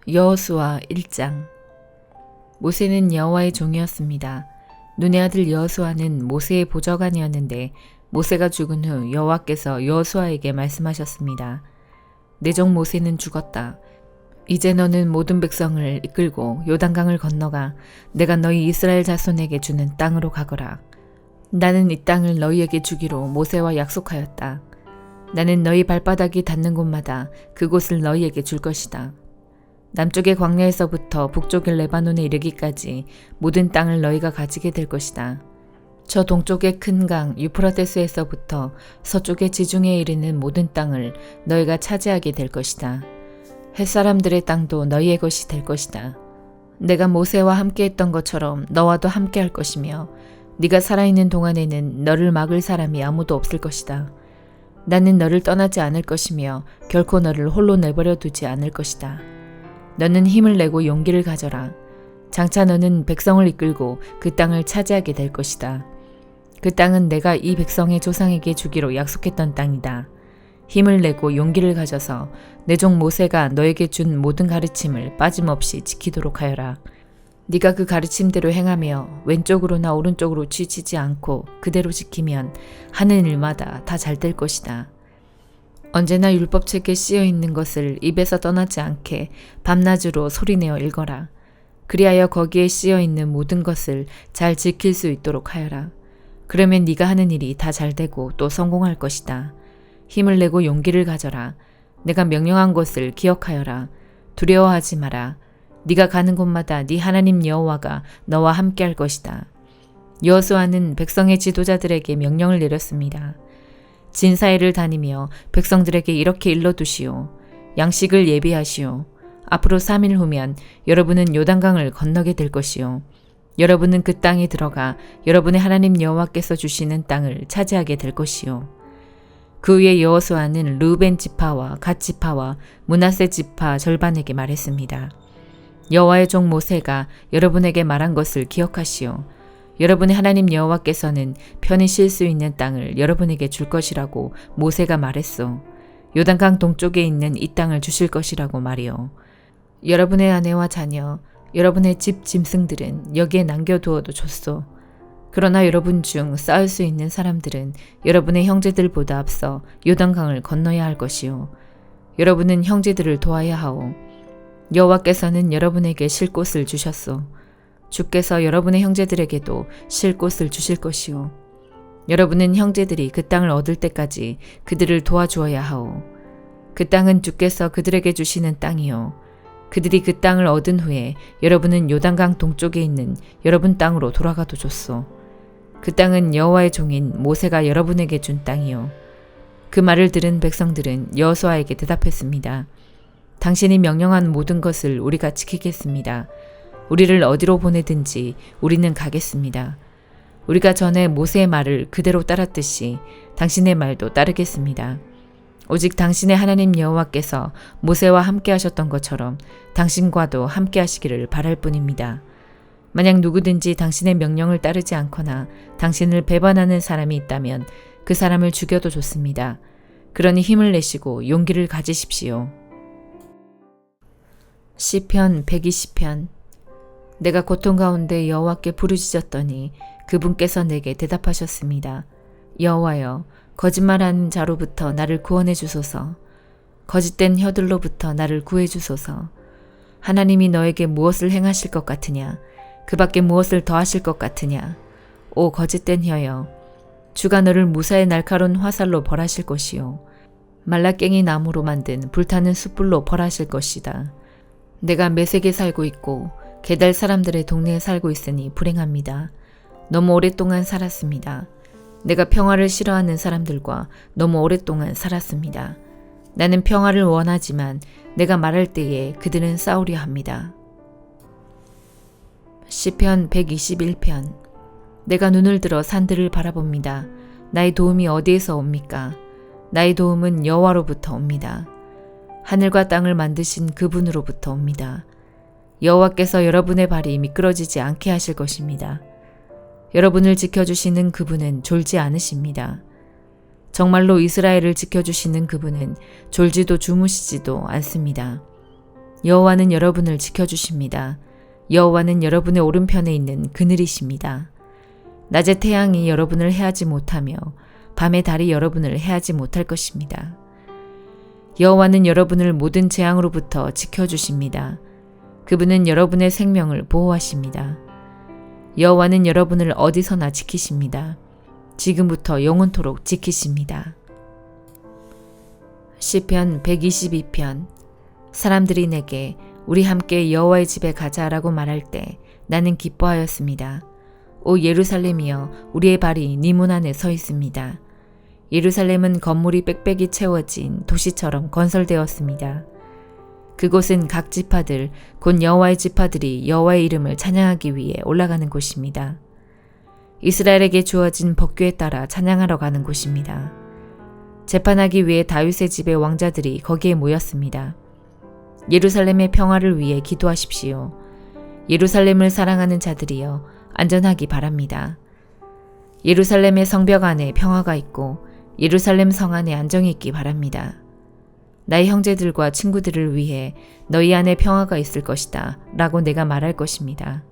여호수아 1장. 모세는 여호와의 종이었습니다. 눈의 아들 여호수아는 모세의 보좌관이었는데 모세가 죽은 후 여호와께서 여호수아에게 말씀하셨습니다. 내 종 모세는 죽었다. 이제 너는 모든 백성을 이끌고 요단강을 건너가 내가 너희 이스라엘 자손에게 주는 땅으로 가거라. 나는 이 땅을 너희에게 주기로 모세와 약속하였다. 나는 너희 발바닥이 닿는 곳마다 그곳을 너희에게 줄 것이다. 남쪽의 광야에서부터 북쪽의 레바논에 이르기까지 모든 땅을 너희가 가지게 될 것이다. 저 동쪽의 큰 강 유프라테스에서부터 서쪽의 지중해에 이르는 모든 땅을 너희가 차지하게 될 것이다. 햇사람들의 땅도 너희의 것이 될 것이다. 내가 모세와 함께 했던 것처럼 너와도 함께 할 것이며 네가 살아있는 동안에는 너를 막을 사람이 아무도 없을 것이다. 나는 너를 떠나지 않을 것이며 결코 너를 홀로 내버려 두지 않을 것이다. 너는 힘을 내고 용기를 가져라. 장차 너는 백성을 이끌고 그 땅을 차지하게 될 것이다. 그 땅은 내가 이 백성의 조상에게 주기로 약속했던 땅이다. 힘을 내고 용기를 가져서 내 종 모세가 너에게 준 모든 가르침을 빠짐없이 지키도록 하여라. 네가 그 가르침대로 행하며 왼쪽으로나 오른쪽으로 치치지 않고 그대로 지키면 하는 일마다 다 잘 될 것이다. 언제나 율법책에 쓰여 있는 것을 입에서 떠나지 않게 밤낮으로 소리내어 읽어라. 그리하여 거기에 쓰여 있는 모든 것을 잘 지킬 수 있도록 하여라. 그러면 네가 하는 일이 다 잘 되고 또 성공할 것이다. 힘을 내고 용기를 가져라. 내가 명령한 것을 기억하여라. 두려워하지 마라. 네가 가는 곳마다 네 하나님 여호와가 너와 함께 할 것이다. 여호수아는 백성의 지도자들에게 명령을 내렸습니다. 진사회를 다니며 백성들에게 이렇게 일러두시오. 양식을 예비하시오. 앞으로 3일 후면 여러분은 요단강을 건너게 될 것이오. 여러분은 그 땅에 들어가 여러분의 하나님 여호와께서 주시는 땅을 차지하게 될 것이오. 그 후에 여호수아는 르우벤 지파와 갓 지파와 므낫세 지파 절반에게 말했습니다. 여호와의 종 모세가 여러분에게 말한 것을 기억하시오. 여러분의 하나님 여호와께서는 편히 쉴 수 있는 땅을 여러분에게 줄 것이라고 모세가 말했소. 요단강 동쪽에 있는 이 땅을 주실 것이라고 말이오. 여러분의 아내와 자녀, 여러분의 집 짐승들은 여기에 남겨두어도 좋소. 그러나 여러분 중 싸울 수 있는 사람들은 여러분의 형제들보다 앞서 요단강을 건너야 할 것이오. 여러분은 형제들을 도와야 하오. 여호와께서는 여러분에게 쉴 곳을 주셨소. 주께서 여러분의 형제들에게도 쉴 곳을 주실 것이오. 여러분은 형제들이 그 땅을 얻을 때까지 그들을 도와주어야 하오. 그 땅은 주께서 그들에게 주시는 땅이요. 그들이 그 땅을 얻은 후에 여러분은 요단강 동쪽에 있는 여러분 땅으로 돌아가도 좋소. 그 땅은 여호와의 종인 모세가 여러분에게 준 땅이요. 그 말을 들은 백성들은 여호수아에게 대답했습니다. 당신이 명령한 모든 것을 우리가 지키겠습니다. 우리를 어디로 보내든지 우리는 가겠습니다. 우리가 전에 모세의 말을 그대로 따랐듯이 당신의 말도 따르겠습니다. 오직 당신의 하나님 여호와께서 모세와 함께 하셨던 것처럼 당신과도 함께 하시기를 바랄 뿐입니다. 만약 누구든지 당신의 명령을 따르지 않거나 당신을 배반하는 사람이 있다면 그 사람을 죽여도 좋습니다. 그러니 힘을 내시고 용기를 가지십시오. 시편 120편. 내가 고통 가운데 여호와께 부르짖었더니 그분께서 내게 대답하셨습니다. 여호와여, 거짓말하는 자로부터 나를 구원해 주소서. 거짓된 혀들로부터 나를 구해 주소서. 하나님이 너에게 무엇을 행하실 것 같으냐? 그 밖에 무엇을 더하실 것 같으냐? 오 거짓된 혀여, 주가 너를 무사의 날카로운 화살로 벌하실 것이요. 말라깽이 나무로 만든 불타는 숯불로 벌하실 것이다. 내가 메색에 살고 있고 게달 사람들의 동네에 살고 있으니 불행합니다. 너무 오랫동안 살았습니다. 내가 평화를 싫어하는 사람들과 너무 오랫동안 살았습니다. 나는 평화를 원하지만 내가 말할 때에 그들은 싸우려 합니다. 시편 121편. 내가 눈을 들어 산들을 바라봅니다. 나의 도움이 어디에서 옵니까? 나의 도움은 여호와로부터 옵니다. 하늘과 땅을 만드신 그분으로부터 옵니다. 여호와께서 여러분의 발이 미끄러지지 않게 하실 것입니다. 여러분을 지켜주시는 그분은 졸지 않으십니다. 정말로 이스라엘을 지켜주시는 그분은 졸지도 주무시지도 않습니다. 여호와는 여러분을 지켜주십니다. 여호와는 여러분의 오른편에 있는 그늘이십니다. 낮에 태양이 여러분을 해하지 못하며 밤에 달이 여러분을 해하지 못할 것입니다. 여호와는 여러분을 모든 재앙으로부터 지켜주십니다. 그분은 여러분의 생명을 보호하십니다. 여호와는 여러분을 어디서나 지키십니다. 지금부터 영원토록 지키십니다. 시편 122편. 사람들이 내게 우리 함께 여호와의 집에 가자라고 말할 때 나는 기뻐하였습니다. 오 예루살렘이여, 우리의 발이 네 문 안에 서 있습니다. 예루살렘은 건물이 빽빽이 채워진 도시처럼 건설되었습니다. 그곳은 각 지파들, 곧 여호와의 지파들이 여호와의 이름을 찬양하기 위해 올라가는 곳입니다. 이스라엘에게 주어진 법궤에 따라 찬양하러 가는 곳입니다. 재판하기 위해 다윗의 집의 왕자들이 거기에 모였습니다. 예루살렘의 평화를 위해 기도하십시오. 예루살렘을 사랑하는 자들이여, 안전하기 바랍니다. 예루살렘의 성벽 안에 평화가 있고 예루살렘 성 안에 안정이 있기 바랍니다. 나의 형제들과 친구들을 위해 너희 안에 평화가 있을 것이다 라고 내가 말할 것입니다.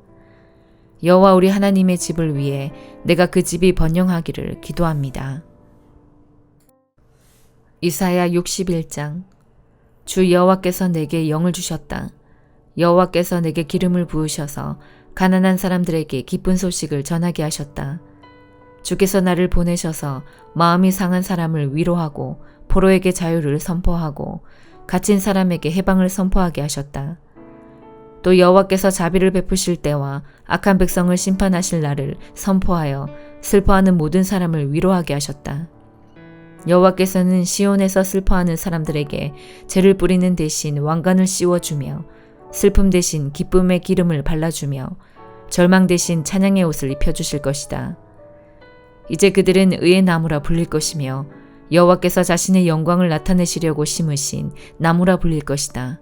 여호와 우리 하나님의 집을 위해 내가 그 집이 번영하기를 기도합니다. 이사야 61장. 주 여호와께서 내게 영을 주셨다. 여호와께서 내게 기름을 부으셔서 가난한 사람들에게 기쁜 소식을 전하게 하셨다. 주께서 나를 보내셔서 마음이 상한 사람을 위로하고 포로에게 자유를 선포하고 갇힌 사람에게 해방을 선포하게 하셨다. 또 여호와께서 자비를 베푸실 때와 악한 백성을 심판하실 날을 선포하여 슬퍼하는 모든 사람을 위로하게 하셨다. 여호와께서는 시온에서 슬퍼하는 사람들에게 죄를 뿌리는 대신 왕관을 씌워주며 슬픔 대신 기쁨의 기름을 발라주며 절망 대신 찬양의 옷을 입혀주실 것이다. 이제 그들은 의의 나무라 불릴 것이며 여호와께서 자신의 영광을 나타내시려고 심으신 나무라 불릴 것이다.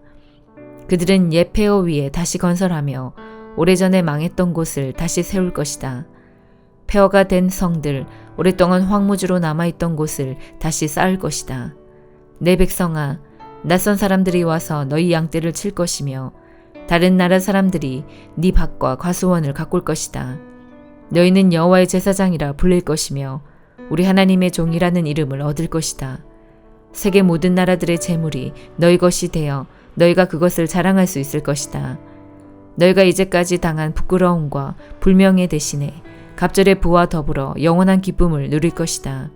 그들은 옛 폐허 위에 다시 건설하며 오래전에 망했던 곳을 다시 세울 것이다. 폐허가 된 성들, 오랫동안 황무지로 남아있던 곳을 다시 쌓을 것이다. 내 백성아, 낯선 사람들이 와서 너희 양떼를 칠 것이며 다른 나라 사람들이 네 밭과 과수원을 가꿀 것이다. 너희는 여호와의 제사장이라 불릴 것이며 우리 하나님의 종이라는 이름을 얻을 것이다. 세계 모든 나라들의 재물이 너희 것이 되어 너희가 그것을 자랑할 수 있을 것이다. 너희가 이제까지 당한 부끄러움과 불명예 대신에 갑절의 부와 더불어 영원한 기쁨을 누릴 것이다.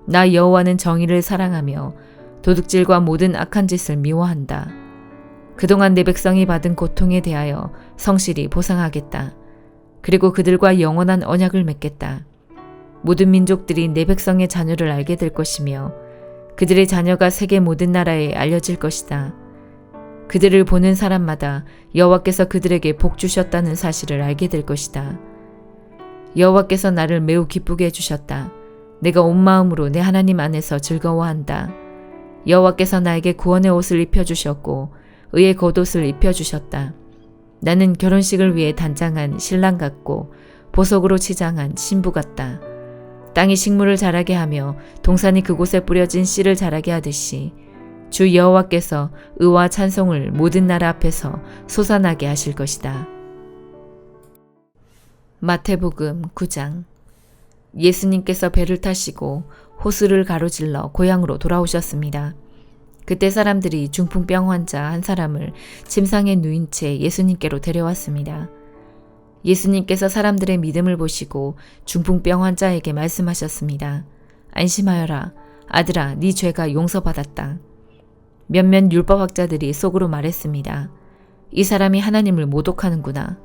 나 여호와는 정의를 사랑하며 도둑질과 모든 악한 짓을 미워한다. 그동안 내 백성이 받은 고통에 대하여 성실히 보상하겠다. 그리고 그들과 영원한 언약을 맺겠다. 모든 민족들이 내 백성의 자녀를 알게 될 것이며 그들의 자녀가 세계 모든 나라에 알려질 것이다. 그들을 보는 사람마다 여호와께서 그들에게 복 주셨다는 사실을 알게 될 것이다. 여호와께서 나를 매우 기쁘게 해주셨다. 내가 온 마음으로 내 하나님 안에서 즐거워한다. 여호와께서 나에게 구원의 옷을 입혀주셨고 의의 겉옷을 입혀주셨다. 나는 결혼식을 위해 단장한 신랑 같고 보석으로 치장한 신부 같다. 땅이 식물을 자라게 하며 동산이 그곳에 뿌려진 씨를 자라게 하듯이 주 여호와께서 의와 찬송을 모든 나라 앞에서 솟아나게 하실 것이다. 마태복음 9장. 예수님께서 배를 타시고 호수를 가로질러 고향으로 돌아오셨습니다. 그때 사람들이 중풍병 환자 한 사람을 침상에 누인 채 예수님께로 데려왔습니다. 예수님께서 사람들의 믿음을 보시고 중풍병 환자에게 말씀하셨습니다. 안심하여라. 아들아, 네 죄가 용서받았다. 몇몇 율법학자들이 속으로 말했습니다. 이 사람이 하나님을 모독하는구나.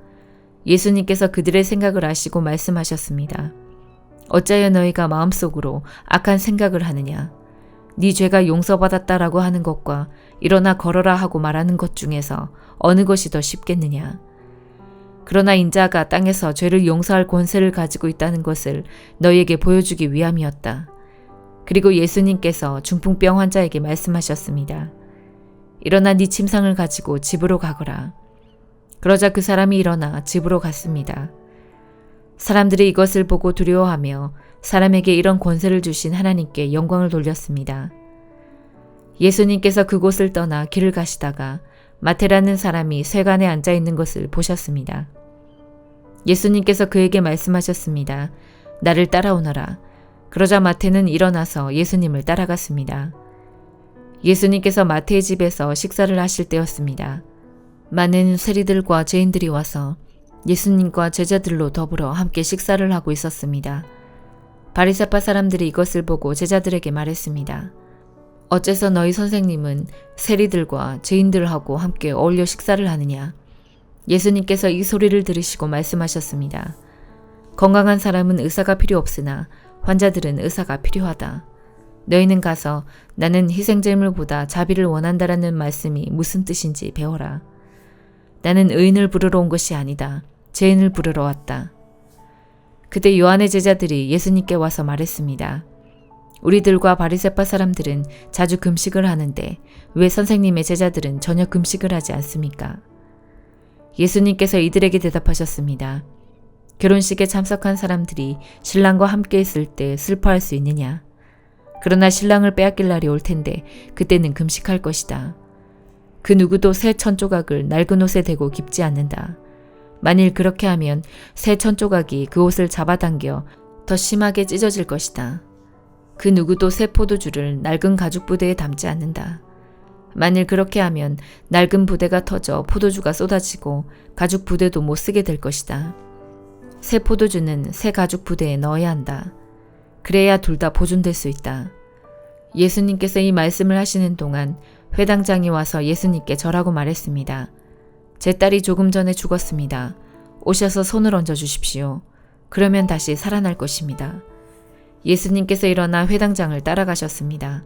예수님께서 그들의 생각을 아시고 말씀하셨습니다. 어찌하여 너희가 마음속으로 악한 생각을 하느냐. 네 죄가 용서받았다라고 하는 것과 일어나 걸어라 하고 말하는 것 중에서 어느 것이 더 쉽겠느냐. 그러나 인자가 땅에서 죄를 용서할 권세를 가지고 있다는 것을 너희에게 보여주기 위함이었다. 그리고 예수님께서 중풍병 환자에게 말씀하셨습니다. 일어나 네 침상을 가지고 집으로 가거라. 그러자 그 사람이 일어나 집으로 갔습니다. 사람들이 이것을 보고 두려워하며 사람에게 이런 권세를 주신 하나님께 영광을 돌렸습니다. 예수님께서 그곳을 떠나 길을 가시다가 마태라는 사람이 쇠관에 앉아 있는 것을 보셨습니다. 예수님께서 그에게 말씀하셨습니다. 나를 따라오너라. 그러자 마태는 일어나서 예수님을 따라갔습니다. 예수님께서 마태의 집에서 식사를 하실 때였습니다. 많은 세리들과 죄인들이 와서 예수님과 제자들로 더불어 함께 식사를 하고 있었습니다. 바리새파 사람들이 이것을 보고 제자들에게 말했습니다. 어째서 너희 선생님은 세리들과 죄인들하고 함께 어울려 식사를 하느냐? 예수님께서 이 소리를 들으시고 말씀하셨습니다. 건강한 사람은 의사가 필요 없으나 환자들은 의사가 필요하다. 너희는 가서 나는 희생제물보다 자비를 원한다라는 말씀이 무슨 뜻인지 배워라. 나는 의인을 부르러 온 것이 아니다. 죄인을 부르러 왔다. 그때 요한의 제자들이 예수님께 와서 말했습니다. 우리들과 바리새파 사람들은 자주 금식을 하는데 왜 선생님의 제자들은 전혀 금식을 하지 않습니까? 예수님께서 이들에게 대답하셨습니다. 결혼식에 참석한 사람들이 신랑과 함께 있을 때 슬퍼할 수 있느냐? 그러나 신랑을 빼앗길 날이 올 텐데 그때는 금식할 것이다. 그 누구도 새 천조각을 낡은 옷에 대고 깁지 않는다. 만일 그렇게 하면 새 천조각이 그 옷을 잡아당겨 더 심하게 찢어질 것이다. 그 누구도 새 포도주를 낡은 가죽 부대에 담지 않는다. 만일 그렇게 하면 낡은 부대가 터져 포도주가 쏟아지고 가죽 부대도 못 쓰게 될 것이다. 새 포도주는 새 가죽 부대에 넣어야 한다. 그래야 둘 다 보존될 수 있다. 예수님께서 이 말씀을 하시는 동안 회당장이 와서 예수님께 절하고 말했습니다. 제 딸이 조금 전에 죽었습니다. 오셔서 손을 얹어 주십시오. 그러면 다시 살아날 것입니다. 예수님께서 일어나 회당장을 따라가셨습니다.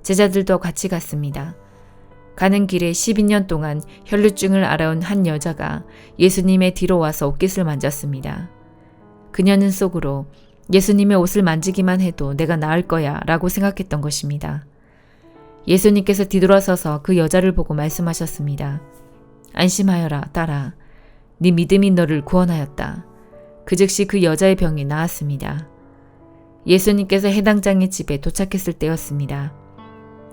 제자들도 같이 갔습니다. 가는 길에 12년 동안 혈루증을 앓아온 한 여자가 예수님의 뒤로 와서 옷깃을 만졌습니다. 그녀는 속으로 예수님의 옷을 만지기만 해도 내가 나을 거야 라고 생각했던 것입니다. 예수님께서 뒤돌아서서 그 여자를 보고 말씀하셨습니다. 안심하여라, 딸아. 네 믿음이 너를 구원하였다. 그 즉시 그 여자의 병이 나았습니다. 예수님께서 해당장의 집에 도착했을 때였습니다.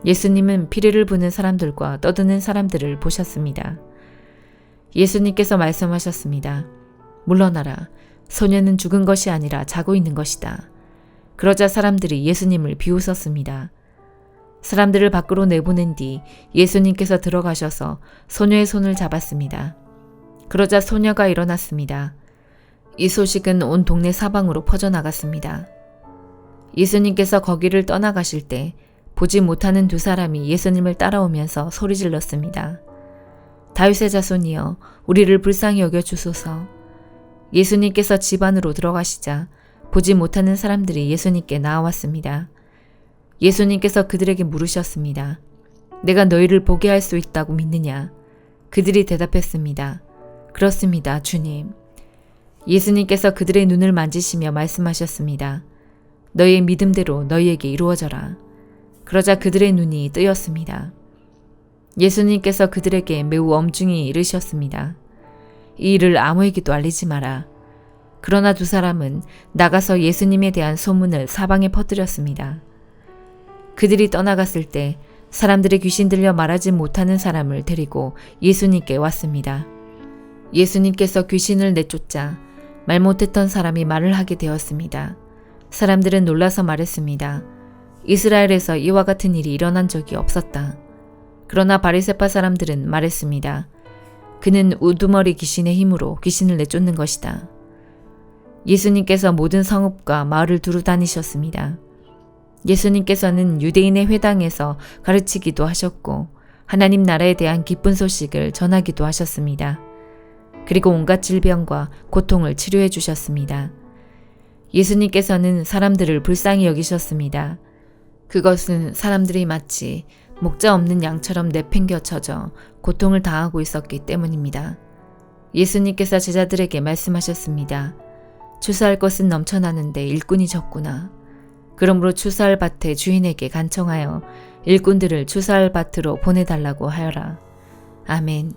예수님은 피리를 부는 사람들과 떠드는 사람들을 보셨습니다. 예수님께서 말씀하셨습니다. 물러나라. 소녀는 죽은 것이 아니라 자고 있는 것이다. 그러자 사람들이 예수님을 비웃었습니다. 사람들을 밖으로 내보낸 뒤 예수님께서 들어가셔서 소녀의 손을 잡았습니다. 그러자 소녀가 일어났습니다. 이 소식은 온 동네 사방으로 퍼져나갔습니다. 예수님께서 거기를 떠나가실 때 보지 못하는 두 사람이 예수님을 따라오면서 소리질렀습니다. 다윗의 자손이여 우리를 불쌍히 여겨 주소서. 예수님께서 집 안으로 들어가시자 보지 못하는 사람들이 예수님께 나아왔습니다. 예수님께서 그들에게 물으셨습니다. 내가 너희를 보게 할 수 있다고 믿느냐? 그들이 대답했습니다. 그렇습니다, 주님. 예수님께서 그들의 눈을 만지시며 말씀하셨습니다. 너희의 믿음대로 너희에게 이루어져라. 그러자 그들의 눈이 뜨였습니다. 예수님께서 그들에게 매우 엄중히 이르셨습니다. 이 일을 아무에게도 알리지 마라. 그러나 두 사람은 나가서 예수님에 대한 소문을 사방에 퍼뜨렸습니다. 그들이 떠나갔을 때 사람들이 귀신 들려 말하지 못하는 사람을 데리고 예수님께 왔습니다. 예수님께서 귀신을 내쫓자 말 못했던 사람이 말을 하게 되었습니다. 사람들은 놀라서 말했습니다. 이스라엘에서 이와 같은 일이 일어난 적이 없었다. 그러나 바리새파 사람들은 말했습니다. 그는 우두머리 귀신의 힘으로 귀신을 내쫓는 것이다. 예수님께서 모든 성읍과 마을을 두루 다니셨습니다. 예수님께서는 유대인의 회당에서 가르치기도 하셨고 하나님 나라에 대한 기쁜 소식을 전하기도 하셨습니다. 그리고 온갖 질병과 고통을 치료해 주셨습니다. 예수님께서는 사람들을 불쌍히 여기셨습니다. 그것은 사람들이 마치 목자 없는 양처럼 내팽겨쳐져 고통을 당하고 있었기 때문입니다. 예수님께서 제자들에게 말씀하셨습니다. 추수할 것은 넘쳐나는데 일꾼이 적구나. 그러므로 추수할 밭의 주인에게 간청하여 일꾼들을 추수할 밭으로 보내달라고 하여라. 아멘.